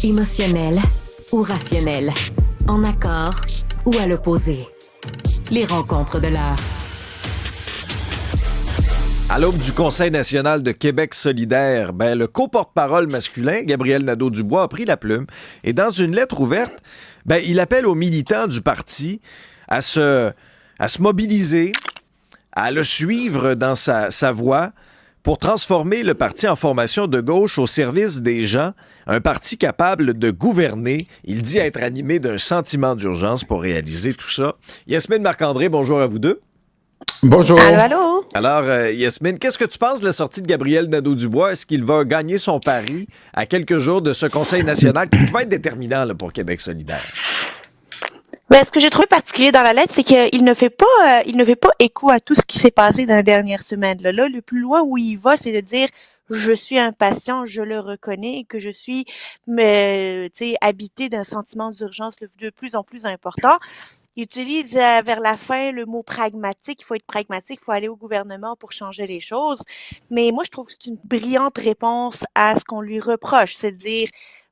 Émotionnel ou rationnel, en accord ou à l'opposé. Les rencontres de l'heure. À l'aube du Conseil national de Québec solidaire, le co-porte-parole masculin, Gabriel Nadeau-Dubois, a pris la plume et dans une lettre ouverte, il appelle aux militants du parti à se mobiliser, à le suivre dans sa voie pour transformer le parti en formation de gauche au service des gens, un parti capable de gouverner. Il dit être animé d'un sentiment d'urgence pour réaliser tout ça. Yasmine Marc-André, bonjour à vous deux. Bonjour. Allô, allô. Alors, Yasmine, qu'est-ce que tu penses de la sortie de Gabriel Nadeau-Dubois? Est-ce qu'il va gagner son pari à quelques jours de ce Conseil national qui va être déterminant là, pour Québec solidaire? Ce que j'ai trouvé particulier dans la lettre, c'est qu'il ne fait pas écho à tout ce qui s'est passé dans les dernières semaines. Là, le plus loin où il va, c'est de dire je suis impatient, je le reconnais, et que je suis, habité d'un sentiment d'urgence de plus en plus important. Il utilise vers la fin le mot pragmatique. Il faut être pragmatique, il faut aller au gouvernement pour changer les choses. Mais moi, je trouve que c'est une brillante réponse à ce qu'on lui reproche. C'est de dire,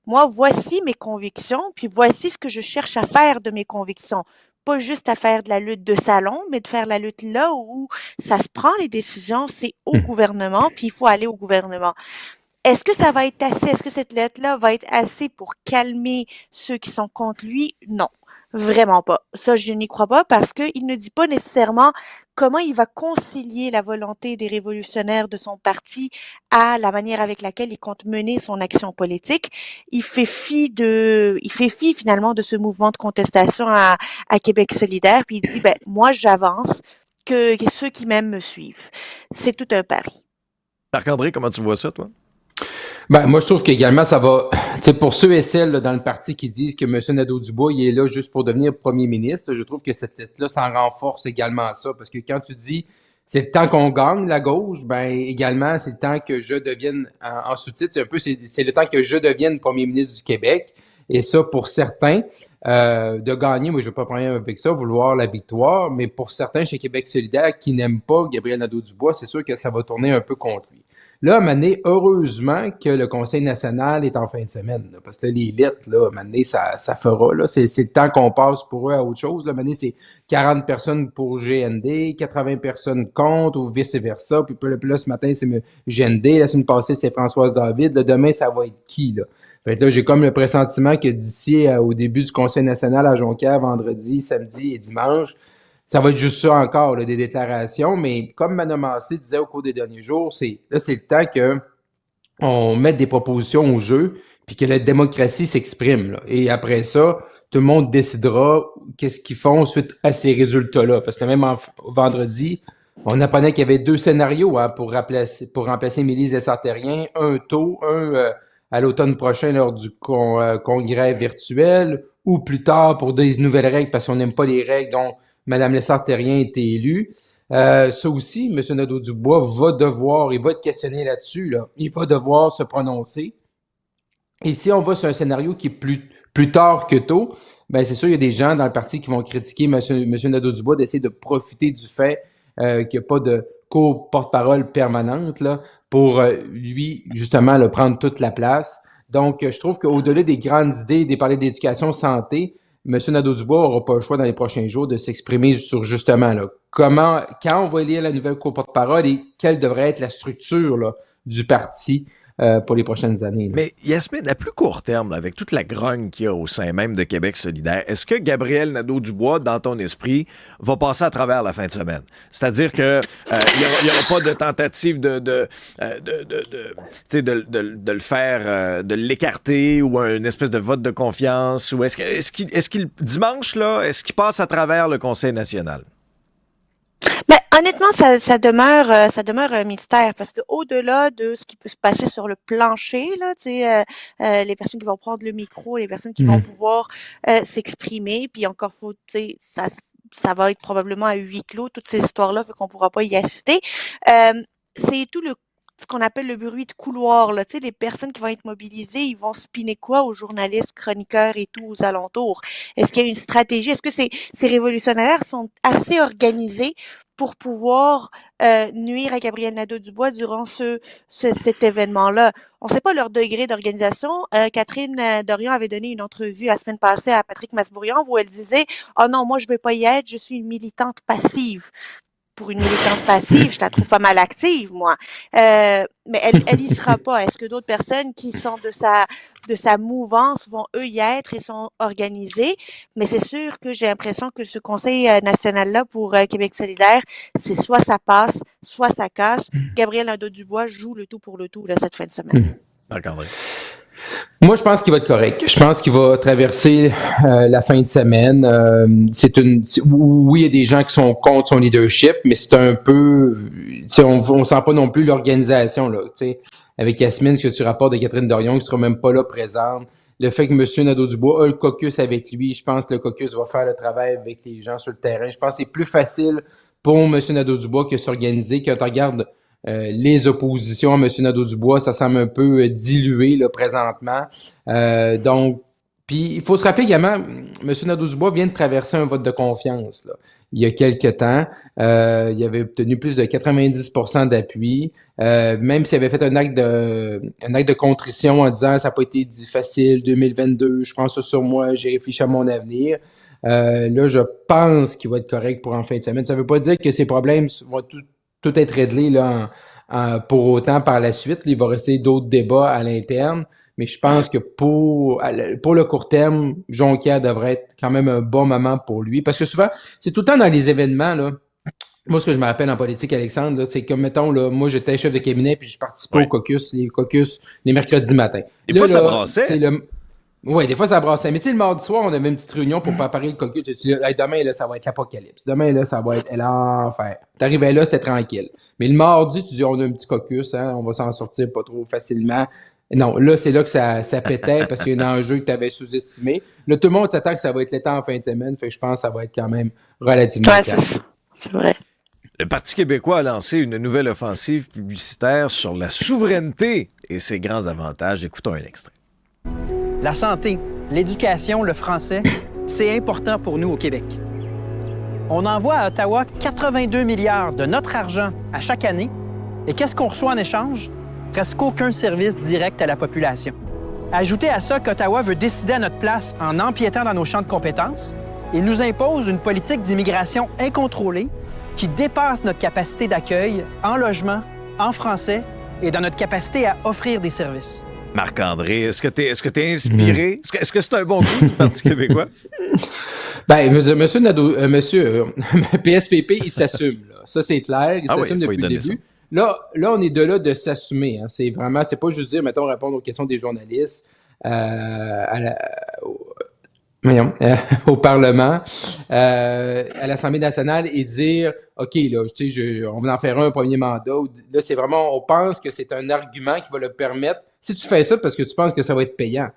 moi, voici mes convictions, puis voici ce que je cherche à faire de mes convictions. Pas juste à faire de la lutte de salon, mais de faire la lutte là où ça se prend les décisions, c'est au gouvernement, puis il faut aller au gouvernement. Est-ce que ça va être assez? Est-ce que cette lettre-là va être assez pour calmer ceux qui sont contre lui? Non, vraiment pas. Ça, je n'y crois pas parce qu'il ne dit pas nécessairement comment il va concilier la volonté des révolutionnaires de son parti à la manière avec laquelle il compte mener son action politique. Il fait fi finalement de ce mouvement de contestation à Québec solidaire, puis il dit, moi, j'avance, que ceux qui m'aiment me suivent. C'est tout un pari. Marc-André, comment tu vois ça, toi? Moi, je trouve qu'également, ça va, pour ceux et celles là, dans le parti qui disent que M. Nadeau-Dubois, il est là juste pour devenir premier ministre, je trouve que cette lettre-là, ça renforce également ça, parce que quand tu dis, c'est le temps qu'on gagne, la gauche, également, c'est le temps que je devienne, en sous-titre, c'est le temps que je devienne premier ministre du Québec, et ça, pour certains, de gagner, moi, je ne vais pas prendre avec ça, vouloir la victoire, mais pour certains chez Québec solidaire qui n'aiment pas Gabriel Nadeau-Dubois, c'est sûr que ça va tourner un peu contre lui. Là, à un moment donné, heureusement que le Conseil national est en fin de semaine, là, parce que là, les lettres, là, à un moment donné, ça fera. Là, c'est le temps qu'on passe pour eux à autre chose. Là, à un moment donné, c'est 40 personnes pour GND, 80 personnes contre ou vice-versa. Puis là, ce matin, c'est GND. La semaine passée, c'est Françoise David. Là, demain, ça va être qui? Là? Fait que là, j'ai comme le pressentiment que d'ici au début du Conseil national à Jonquière, vendredi, samedi et dimanche, ça va être juste ça encore, là, des déclarations, mais comme Mme Massé disait au cours des derniers jours, c'est le temps qu'on mette des propositions au jeu, puis que la démocratie s'exprime. Là. Et après ça, tout le monde décidera qu'est-ce qu'ils font suite à ces résultats-là. Parce que même vendredi, on apprenait qu'il y avait 2 scénarios pour remplacer Mélise Lessard-Terrien, un tôt, à l'automne prochain lors du congrès virtuel, ou plus tard pour des nouvelles règles, parce qu'on n'aime pas les règles dont Mme Lessard-Terrien a été élue. Ça aussi, M. Nadeau-Dubois il va être questionné là-dessus. Là. Il va devoir se prononcer. Et si on va sur un scénario qui est plus tard que tôt, c'est sûr, il y a des gens dans le parti qui vont critiquer M. Nadeau-Dubois d'essayer de profiter du fait qu'il n'y a pas de co-porte-parole permanente là, pour lui, justement, là, prendre toute la place. Donc, je trouve qu'au-delà des grandes idées, des parler d'éducation, santé, M. Nadeau-Dubois n'aura pas le choix dans les prochains jours de s'exprimer sur justement là, quand on va élire la nouvelle co-porte-parole et quelle devrait être la structure là, du parti pour les prochaines années. Là. Mais Yasmine, à plus court terme, là, avec toute la grogne qu'il y a au sein même de Québec solidaire, est-ce que Gabriel Nadeau-Dubois, dans ton esprit, va passer à travers la fin de semaine? C'est-à-dire que il n'y aura pas de tentative de le faire, de l'écarter ou une espèce de vote de confiance? Ou est-ce qu'il dimanche, là, est-ce qu'il passe à travers le Conseil national? Honnêtement, ça demeure un mystère parce que au-delà de ce qui peut se passer sur le plancher, là, les personnes qui vont prendre le micro, les personnes qui vont pouvoir s'exprimer, puis encore faut, ça va être probablement à huis clos toutes ces histoires-là, fait qu'on pourra pas y assister. C'est tout ce qu'on appelle le bruit de couloir, là, les personnes qui vont être mobilisées, ils vont spinner quoi aux journalistes, chroniqueurs et tout aux alentours? Est-ce qu'il y a une stratégie? Est-ce que ces révolutionnaires sont assez organisés pour pouvoir nuire à Gabriel Nadeau-Dubois durant cet événement-là. On ne sait pas leur degré d'organisation. Catherine Dorion avait donné une entrevue la semaine passée à Patrick Masbourian où elle disait « Oh non, moi je ne veux pas y être, je suis une militante passive. » Pour une militante passive, je la trouve pas mal active, moi. Mais elle y sera pas. Est-ce que d'autres personnes qui sont de sa mouvance vont eux y être et sont organisées? Mais c'est sûr que j'ai l'impression que ce Conseil national-là pour Québec solidaire, c'est soit ça passe, soit ça casse. Gabriel Nadeau-Dubois joue le tout pour le tout là, cette fin de semaine. Marc-André. Moi, je pense qu'il va être correct. Je pense qu'il va traverser la fin de semaine. Oui, il y a des gens qui sont contre son leadership, mais c'est un peu, on sent pas non plus l'organisation là. Avec Yasmine, ce que tu rapportes de Catherine Dorion, qui sera même pas là présente. Le fait que M. Nadeau-Dubois a le caucus avec lui, je pense que le caucus va faire le travail avec les gens sur le terrain. Je pense que c'est plus facile pour M. Nadeau-Dubois que s'organiser. Quand on regarde les oppositions à M. Nadeau-Dubois, ça semble un peu dilué là, présentement. Donc, puis il faut se rappeler également, M. Nadeau-Dubois vient de traverser un vote de confiance là, il y a quelque temps. Il avait obtenu plus de 90% d'appui. Même s'il avait fait un acte de contrition en disant ça n'a pas été facile, 2022, je prends ça sur moi, j'ai réfléchi à mon avenir. Là, je pense qu'il va être correct pour en fin de semaine. Ça ne veut pas dire que ses problèmes vont tout être réglé là, pour autant par la suite. Il va rester d'autres débats à l'interne, mais je pense que pour le court terme, Jonquière devrait être quand même un bon moment pour lui. Parce que souvent, c'est tout le temps dans les événements, là. Moi, ce que je me rappelle en politique, Alexandre, là, c'est comme, mettons, là, moi, j'étais chef de cabinet, puis je participais au caucus, les mercredis matins. Des fois, ça brassait. Oui, des fois, ça brassait. Mais tu sais, le mardi soir, on avait une petite réunion pour préparer le caucus. Tu dis, hey, demain, là, ça va être l'apocalypse. Demain, là, ça va être l'enfer. T'arrivais là, c'était tranquille. Mais le mardi, tu dis, on a un petit caucus, hein, on va s'en sortir pas trop facilement. Non, là, c'est là que ça pétait parce qu'il y a un enjeu que tu avais sous-estimé. Là, tout le monde s'attend que ça va être l'été en fin de semaine. Fait que je pense que ça va être quand même relativement calme. C'est vrai. Le Parti québécois a lancé une nouvelle offensive publicitaire sur la souveraineté et ses grands avantages. Écoutons un extrait. La santé, l'éducation, le français, c'est important pour nous au Québec. On envoie à Ottawa 82 milliards de notre argent à chaque année. Et qu'est-ce qu'on reçoit en échange? Presque aucun service direct à la population. Ajoutez à ça qu'Ottawa veut décider à notre place en empiétant dans nos champs de compétences et nous impose une politique d'immigration incontrôlée qui dépasse notre capacité d'accueil en logement, en français et dans notre capacité à offrir des services. Marc-André, est-ce que t'es inspiré? Est-ce que c'est un bon coup du Parti québécois? Ben, je veux dire, monsieur PSPP, il s'assume, là. Ça, c'est clair. Il s'assume depuis le début. Là, on est de là de s'assumer. Hein. C'est pas juste dire, mettons, répondre aux questions des journalistes au Parlement, à l'Assemblée nationale et dire, OK, là, tu sais, on va en faire un premier mandat. Là, c'est vraiment, on pense que c'est un argument qui va le permettre. Si tu fais ça parce que tu penses que ça va être payant,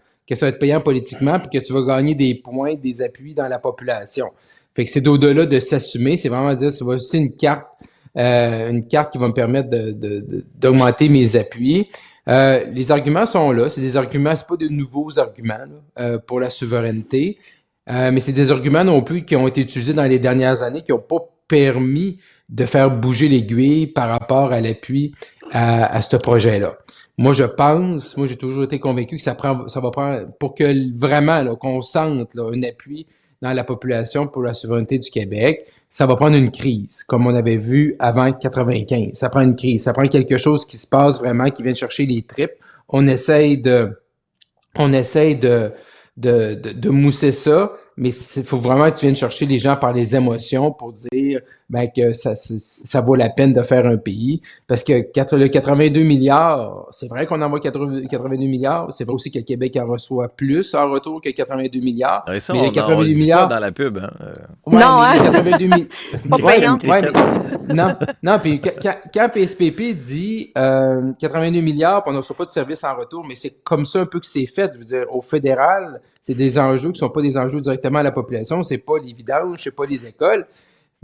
politiquement, puis que tu vas gagner des points, des appuis dans la population. Fait que c'est au-delà de s'assumer, c'est vraiment dire, c'est aussi une carte qui va me permettre d'augmenter mes appuis. Les arguments sont là. C'est des arguments, c'est pas de nouveaux arguments là, pour la souveraineté, mais c'est des arguments non plus qui ont été utilisés dans les dernières années, qui n'ont pas permis de faire bouger l'aiguille par rapport à l'appui à ce projet-là. Moi, j'ai toujours été convaincu que ça va prendre pour que vraiment là, qu'on sente là, un appui dans la population pour la souveraineté du Québec. Ça va prendre une crise, comme on avait vu avant 95. Ça prend une crise, ça prend quelque chose qui se passe vraiment, qui vient chercher les tripes. On essaye de mousser ça, mais il faut vraiment que tu viennes chercher les gens par les émotions pour dire que ça vaut la peine de faire un pays. Parce que le 82 milliards, c'est vrai qu'on envoie 82 milliards, c'est vrai aussi que le Québec en reçoit plus en retour que 82 milliards. Et ça, mais on les 82 le dit milliards pas dans la pub. Hein. Ouais, non, hein? 82 milliards. Non, puis quand PSPP dit 82 milliards, puis on ne reçoit pas de services en retour, mais c'est comme ça un peu que c'est fait. Je veux dire, au fédéral, c'est des enjeux qui ne sont pas des enjeux directement à la population, c'est pas les vidanges, c'est pas les écoles.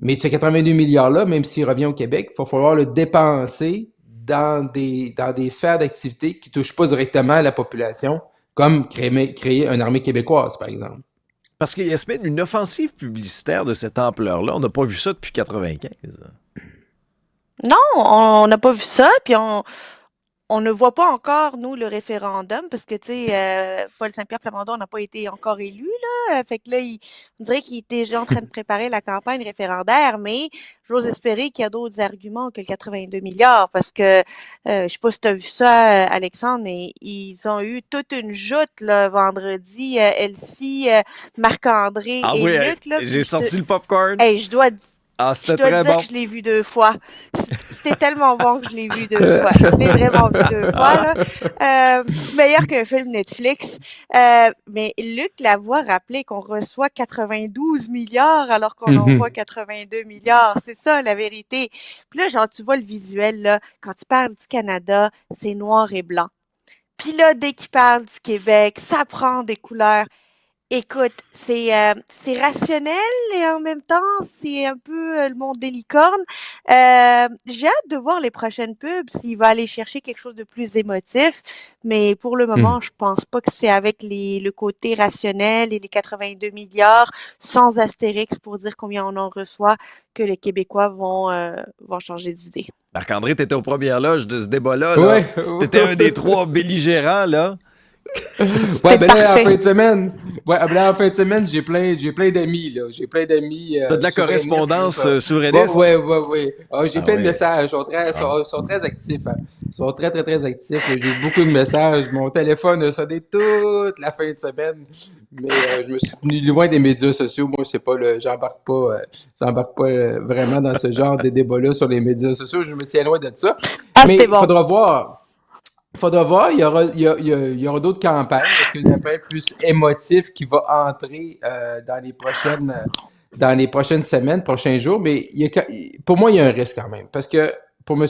Mais ce 82 milliards-là, même s'il revient au Québec, il va falloir le dépenser dans des sphères d'activité qui ne touchent pas directement à la population, comme créer une armée québécoise, par exemple. Parce qu'il y a une offensive publicitaire de cette ampleur-là. On n'a pas vu ça depuis 95. Non, on n'a pas vu ça, puis on ne voit pas encore, nous, le référendum, parce que, tu sais, Paul Saint-Pierre Plamondon n'a pas été encore élu, là. Fait que là, on dirait qu'il est déjà en train de préparer la campagne référendaire, mais j'ose espérer qu'il y a d'autres arguments que le 82 milliards, parce que, je sais pas si tu as vu ça, Alexandre, mais ils ont eu toute une joute, là, vendredi, Elsie, Marc-André Ah et oui, Luc, là. j'ai sorti le popcorn. Hey, je dois Ah, je c'était dois très dire bon. que je l'ai vu 2 fois. C'était tellement bon que je l'ai vu 2 fois. Je l'ai vraiment vu 2 fois, là. Meilleur qu'un film Netflix. Mais Luc Lavoie rappelait qu'on reçoit 92 milliards alors qu'on envoie 82 milliards. C'est ça, la vérité. Puis là, genre, tu vois le visuel, là. Quand tu parles du Canada, c'est noir et blanc. Puis là, dès qu'il parle du Québec, ça prend des couleurs. Écoute, c'est rationnel et en même temps, c'est un peu le monde des licornes. J'ai hâte de voir les prochaines pubs, s'il va aller chercher quelque chose de plus émotif, mais pour le moment, je pense pas que c'est avec le côté rationnel et les 82 milliards sans astérix pour dire combien on en reçoit que les Québécois vont changer d'idée. Marc-André, t'étais aux premières loges de ce débat-là. Là. Ouais. T'étais un des 3 belligérants, là. Ouais, ben là, parfait. en fin de semaine, j'ai plein d'amis, là. J'ai plein d'amis. T'as de la souverainistes, correspondance là. souverainiste. Ouais. Ah, j'ai plein de ouais. messages. Ils sont très actifs. Hein. Ils sont très, très, très actifs. J'ai eu beaucoup de messages. Mon téléphone a sonné toute la fin de semaine. Mais je me suis tenu loin des médias sociaux. Moi, c'est pas j'embarque pas vraiment dans ce genre de débat-là sur les médias sociaux. Je me tiens loin de ça. Ah, Mais c'était bon. faudra voir, il y aura d'autres campagnes. Est-ce qu'il y a une campagne plus émotive qui va entrer dans les prochaines semaines, prochains jours? Mais pour moi, il y a un risque quand même. Parce que pour M.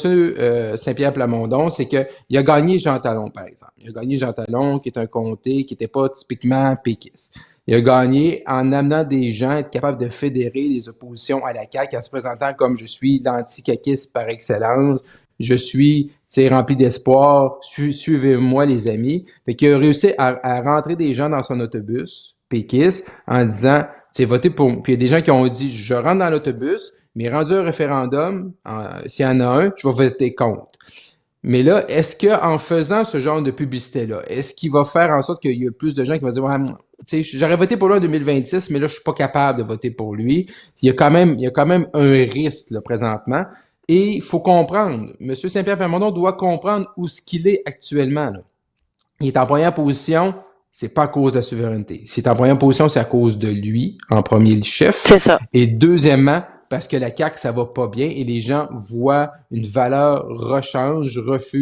Saint-Pierre Plamondon, c'est qu'il a gagné Jean Talon, par exemple. Il a gagné Jean Talon, qui est un comté qui n'était pas typiquement péquiste. Il a gagné en amenant des gens être capables de fédérer les oppositions à la CAQ en se présentant comme je suis l'anti-caquiste par excellence. Je suis rempli d'espoir. Suivez-moi, les amis. Fait qu'il a réussi à rentrer des gens dans son autobus péquiste en disant, votez pour... Puis il y a des gens qui ont dit, je rentre dans l'autobus, mais rendu un référendum, s'il y en a un, je vais voter contre. Mais là, est-ce qu'en faisant ce genre de publicité-là, est-ce qu'il va faire en sorte qu'il y a plus de gens qui vont dire, j'aurais voté pour lui en 2026, mais là, je suis pas capable de voter pour lui. Il y a quand même un risque, là, présentement. Et il faut comprendre, M. Saint-Pierre Plamondon doit comprendre où ce qu'il est actuellement, là. Il est en première position, c'est pas à cause de la souveraineté. S'il est en première position, c'est à cause de lui, en premier chef. C'est ça. Et deuxièmement, parce que la CAQ, ça va pas bien et les gens voient une valeur refuge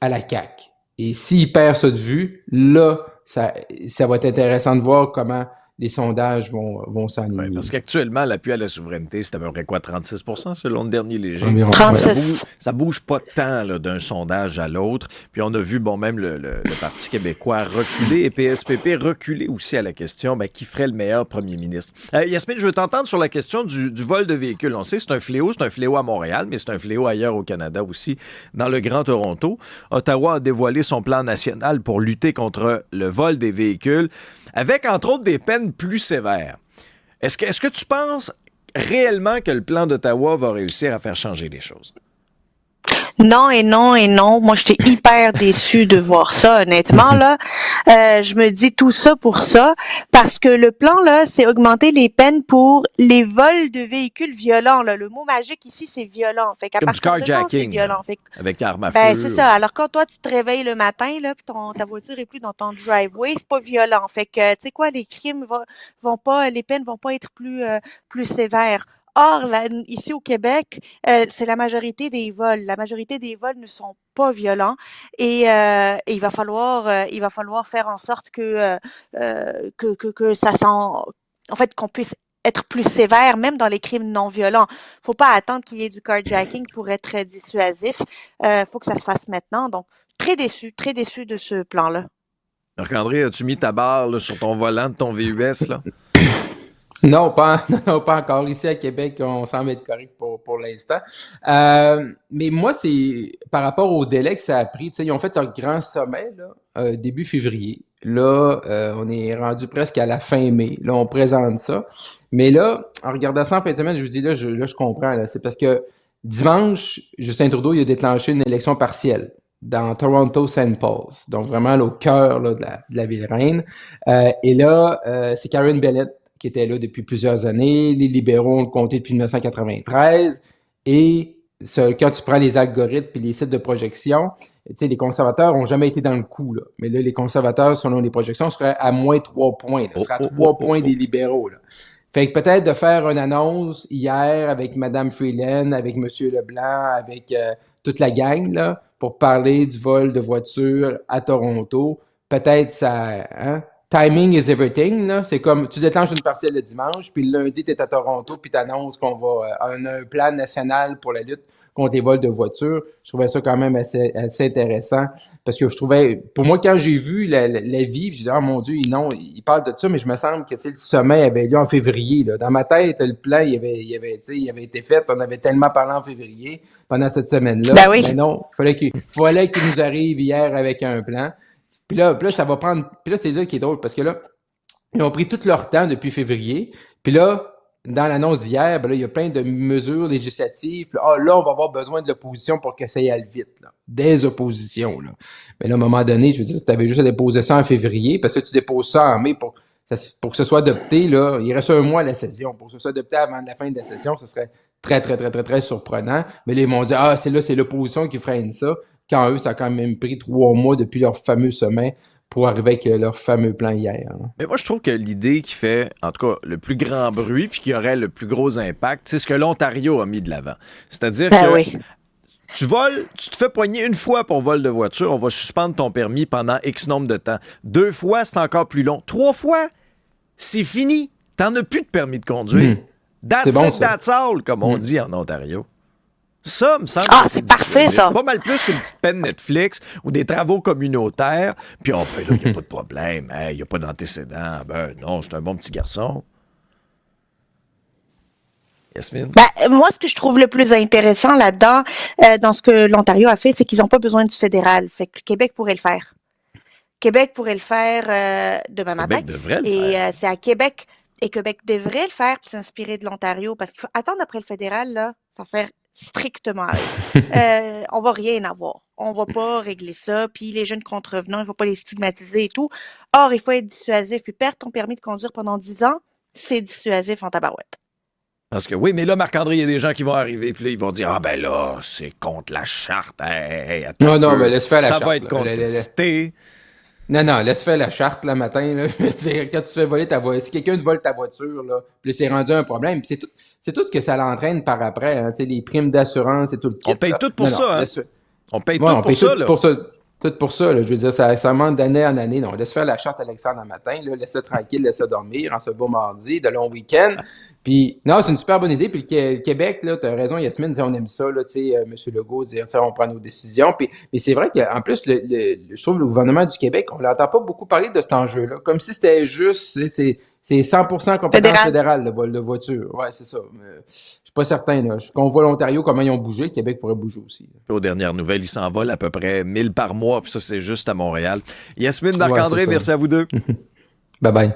à la CAQ. Et s'il perd ça de vue, là, ça va être intéressant de voir comment les sondages vont s'aligner. Ouais, parce qu'actuellement, l'appui à la souveraineté, c'est à peu près quoi, 36 selon le dernier léger? Environ. 36. Ça bouge pas tant là, d'un sondage à l'autre. Puis on a vu, même le Parti québécois reculer et PSPP reculer aussi à la question qui ferait le meilleur premier ministre. Yasmine, je veux t'entendre sur la question du vol de véhicules. On sait que c'est un fléau à Montréal, mais c'est un fléau ailleurs au Canada aussi, dans le Grand Toronto. Ottawa a dévoilé son plan national pour lutter contre le vol des véhicules, avec, entre autres, des peines plus sévères. Est-ce que tu penses réellement que le plan d'Ottawa va réussir à faire changer les choses? Non et non et non. Moi, j'étais hyper déçue de voir ça, honnêtement, là. Je me dis tout ça pour ça, parce que le plan, là, c'est augmenter les peines pour les vols de véhicules violents, là. Le mot magique ici, c'est violent. Fait qu'à Comme du partir de quand c'est carjacking, violent? Fait que, avec arme à ben, feu. c'est ça. Alors, quand toi, tu te réveilles le matin, là, puis ta voiture est plus dans ton driveway, c'est pas violent. Fait que, tu sais quoi, les crimes les peines vont pas être plus sévères. Or, ici au Québec, c'est la majorité des vols. La majorité des vols ne sont pas violents et il va falloir faire en sorte que ça en fait qu'on puisse être plus sévère, même dans les crimes non violents. Faut pas attendre qu'il y ait du carjacking pour être dissuasif. Faut que ça se fasse maintenant. Donc, très déçu de ce plan-là. Marc-André, as-tu mis ta barre là, sur ton volant de ton VUS, là? Non, non, pas encore. Ici à Québec, on semble être correct pour l'instant. Mais moi, c'est par rapport au délai que ça a pris. Tu sais, ils ont fait leur grand sommet là, début février. Là, on est rendu presque à la fin mai. Là, on présente ça. Mais là, en regardant ça en fin de semaine, je vous dis là, je comprends. Là, c'est parce que dimanche, Justin Trudeau, il a déclenché une élection partielle dans Toronto-Saint Paul. Donc vraiment là, au cœur là, de la ville reine. Et là, c'est Karen Bennett qui était là depuis plusieurs années. Les libéraux ont compté depuis 1993. Et quand tu prends les algorithmes et les sites de projection, tu sais, les conservateurs n'ont jamais été dans le coup. Là. Mais là, les conservateurs, selon les projections, seraient à moins 3 points. Là. Ce serait à 3 points des libéraux. Là. Fait que peut-être de faire une annonce hier avec Mme Freeland, avec M. Leblanc, avec toute la gang, là, pour parler du vol de voitures à Toronto. Peut-être ça... Hein? Timing is everything, là. C'est comme, tu déclenches une partielle le dimanche, puis le lundi, tu es à Toronto, puis tu annonces qu'on va un plan national pour la lutte contre les vols de voitures. Je trouvais ça quand même assez intéressant, parce que je trouvais, pour moi, quand j'ai vu la vie, je disais, oh mon Dieu, non, il parle de ça, mais je me semble que, tu sais, le sommet avait lieu en février, là. Dans ma tête, le plan, il avait été fait, on avait tellement parlé en février pendant cette semaine-là. Ben oui. Mais non, fallait qu'il nous arrive hier avec un plan. Puis là, ça va prendre... Puis là, c'est là qui est drôle, parce que là, ils ont pris tout leur temps depuis février. Puis là, dans l'annonce d'hier, ben là, il y a plein de mesures législatives. Puis là, on va avoir besoin de l'opposition pour que ça y aille vite. Là. Des oppositions. Là. Mais là, à un moment donné, je veux dire, si tu avais juste à déposer ça en février, parce que tu déposes ça en mai pour que ce soit adopté, là, il reste un mois à la session. Pour que ce soit adopté avant la fin de la session, ce serait très, très, très, très, très surprenant. Mais là, ils m'ont dit, c'est l'opposition qui freine ça. Quand eux, ça a quand même pris 3 mois depuis leur fameux sommet pour arriver avec leur fameux plan hier. Hein. Mais moi, je trouve que l'idée qui fait, en tout cas, le plus grand bruit puis qui aurait le plus gros impact, c'est ce que l'Ontario a mis de l'avant. C'est-à-dire que oui. tu voles, tu te fais poigner une fois pour vol de voiture, on va suspendre ton permis pendant X nombre de temps. 2 fois, c'est encore plus long. 3 fois, c'est fini. T'en as plus de permis de conduire. That's bon, it, that's all, comme on dit en Ontario. Ça, me semble que c'est parfait, ça. C'est pas mal plus qu'une petite peine Netflix ou des travaux communautaires. Puis, ben là, il n'y a pas de problème. Il n'y a pas d'antécédent. Ben non, c'est un bon petit garçon. Yasmine? Moi, ce que je trouve le plus intéressant là-dedans, dans ce que l'Ontario a fait, c'est qu'ils n'ont pas besoin du fédéral. Fait que le Québec pourrait le faire. Québec pourrait le faire demain matin. Québec devrait le faire. Et c'est à Québec. Et Québec devrait le faire pour s'inspirer de l'Ontario. Parce qu'il faut attendre après le fédéral, là, ça sert strictement à rien. On va rien avoir. On va pas régler ça. Puis les jeunes contrevenants, il faut pas les stigmatiser et tout. Or, il faut être dissuasif. Puis perdre ton permis de conduire pendant 10 ans, c'est dissuasif en tabarouette. Parce que oui, mais là, Marc-André, il y a des gens qui vont arriver, puis là, ils vont dire, ah ben là, c'est contre la charte. Attends non, mais laisse faire la charte. Ça va être contesté. Non, laisse faire la charte le matin. Là. Je veux dire, quand tu te fais voler ta voiture, si quelqu'un te vole ta voiture, là, puis c'est rendu un problème. Puis c'est tout ce que ça l'entraîne par après. Hein, les primes d'assurance et tout le kit. On paye tout pour ça. Hein? On paye tout Tout pour ça. Là. Je veux dire, ça monte d'année en année. Non, laisse faire la charte Alexandre le matin. Là, laisse-le tranquille, laisse-le dormir en ce beau mardi, de long week-end. Puis, non, c'est une super bonne idée. Puis le Québec, là, t'as raison, Yasmine, on aime ça, là, tu sais, M. Legault, dire, on prend nos décisions. Puis, mais c'est vrai qu'en plus, je trouve le gouvernement du Québec, on l'entend pas beaucoup parler de cet enjeu-là. Comme si c'était juste, c'est 100% compétence fédérale, le vol de voiture. Ouais, c'est ça. Je suis pas certain, là. Quand on voit l'Ontario, comment ils ont bougé, le Québec pourrait bouger aussi. Aux dernières nouvelles, ils s'envolent à peu près 1000 par mois, puis ça, c'est juste à Montréal. Yasmine, Marc-André, merci à vous deux. Bye-bye.